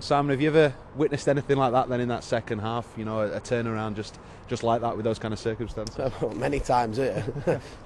Simon, have you ever witnessed anything like that then in that second half? You know, a turnaround just like that with those kind of circumstances? Many times,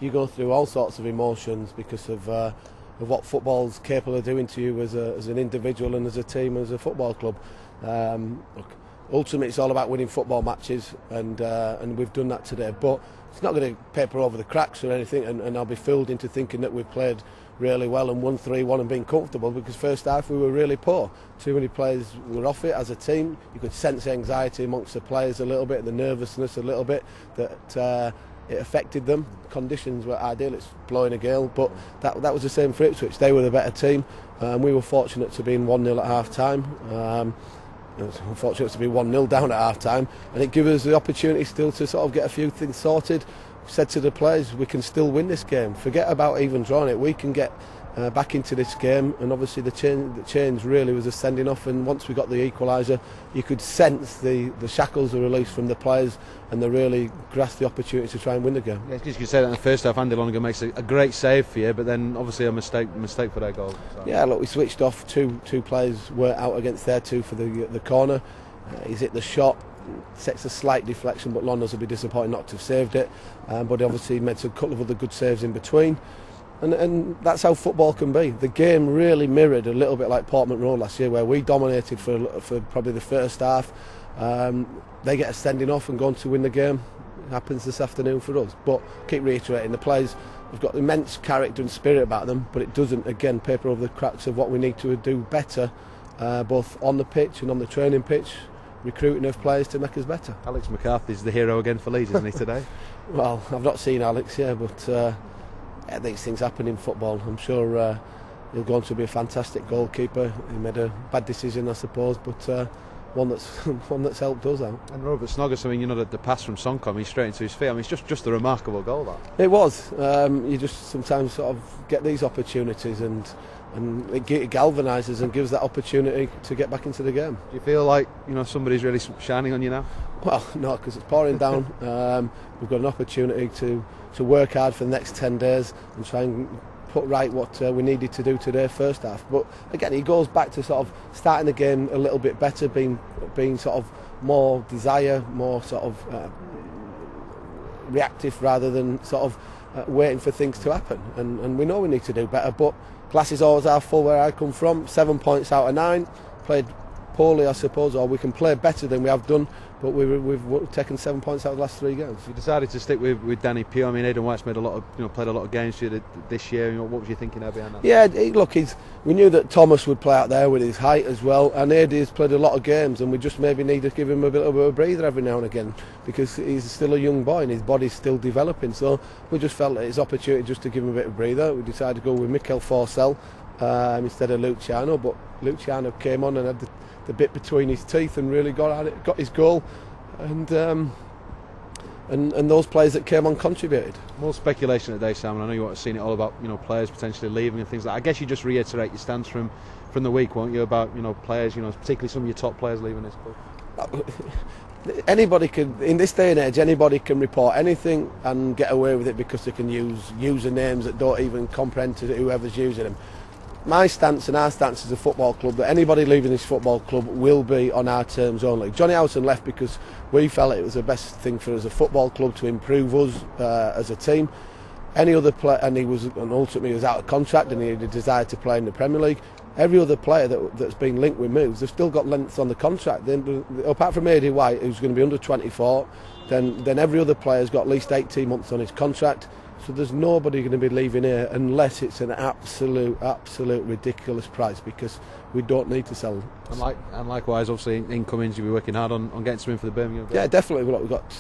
you go through all sorts of emotions because of what football's capable of doing to you as an individual and as a team, as a football club. Look, ultimately, it's all about winning football matches, and we've done that today. But it's not going to paper over the cracks or anything, and I'll be fooled into thinking that we've played really well and won 3-1 and been comfortable, because first half we were really poor. Too many players were off it as a team. You could sense the anxiety amongst the players a little bit, the nervousness a little bit, that it affected them. Conditions were ideal, it's blowing a gale, but that was the same for Ipswich. They were the better team, and we were fortunate to be in 1-0 at half time. It was unfortunate to be 1-0 down at half time, and it gave us the opportunity still to sort of get a few things sorted. Said to the players, we can still win this game. Forget about even drawing it. We can get back into this game, and obviously the change really was a sending off. And once we got the equaliser, you could sense the shackles were released from the players, and they really grasped the opportunity to try and win the game. Yeah, you could say that in the first half. Andy Lonergan makes a great save for you, but then obviously a mistake for their goal. So. Yeah, look, we switched off. Two players were out against their two for the corner. He's hit the shot. Sets a slight deflection, but Londoners will be disappointed not to have saved it. But obviously he made a couple of other good saves in between, and that's how football can be. The game really mirrored a little bit like Portman Road last year, where we dominated for probably the first half. They get a sending off and go on to win the game. It happens this afternoon for us. But keep reiterating, the players have got immense character and spirit about them, but it doesn't, again, paper over the cracks of what we need to do better, both on the pitch and on the training pitch. Recruiting of players to make us better. Alex McCarthy's the hero again for Leeds, isn't he, today? Well, I've not seen Alex yet, but these things happen in football. I'm sure he'll go on to be a fantastic goalkeeper. He made a bad decision, I suppose, but one that's helped us out. And Robert Snodgrass, I mean, you know, the pass from Sonkom, he's straight into his feet. I mean, it's just a remarkable goal, that. It was. You just sometimes sort of get these opportunities, and it galvanises and gives that opportunity to get back into the game. Do you feel like, you know, somebody's really shining on you now? Well, no, because it's pouring down. We've got an opportunity to work hard for the next 10 days and try and put right what we needed to do today first half. But again, he goes back to sort of starting the game a little bit better, being sort of more desire, more sort of reactive rather than sort of waiting for things to happen. And we know we need to do better, but glass is always half full where I come from. 7 points out of 9. Played poorly, I suppose, or we can play better than we have done, but we've taken 7 points out of the last 3 games. You decided to stick with Danny Pugh. I mean, Aidan White's made played a lot of games for you this year. You know, what was you thinking there behind that? Yeah, look, we knew that Thomas would play out there with his height as well, and Aidan's played a lot of games, and we just maybe need to give him a bit of a breather every now and again, because he's still a young boy and his body's still developing. So we just felt that his opportunity just to give him a bit of breather. We decided to go with Mikel Forssell instead of Luciano, but Luciano came on and had the bit between his teeth and really got his goal, and those players that came on contributed. More speculation today, Simon. I know you want to see it all about, you know, players potentially leaving and things like that. I guess you just reiterate your stance from the week, won't you, about, you know, players, you know, particularly some of your top players leaving this club. Anybody can, in this day and age, anybody can report anything and get away with it because they can use usernames that don't even comprehend to whoever's using them. My stance and our stance as a football club, that anybody leaving this football club will be on our terms only. Johnny Howson left because we felt it was the best thing for us as a football club to improve us as a team. Any other player, and ultimately he was out of contract and he had a desire to play in the Premier League. Every other player that's been linked with moves, they've still got lengths on the contract. Apart from Aidan White, who's going to be under 24, then every other player's got at least 18 months on his contract. So there's nobody going to be leaving here unless it's an absolute ridiculous price, because we don't need to sell them. And likewise, obviously, in Cummings, you'll be working hard on getting some in for the Birmingham game. Yeah, definitely. We've got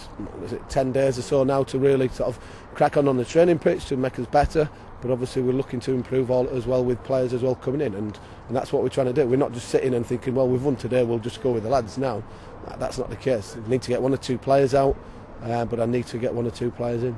10 days or so now to really sort of crack on the training pitch to make us better. But obviously we're looking to improve all as well with players as well coming in, and that's what we're trying to do. We're not just sitting and thinking, well, we've won today, we'll just go with the lads. No, that's not the case. We need to get 1 or 2 players out, but I need to get 1 or 2 players in.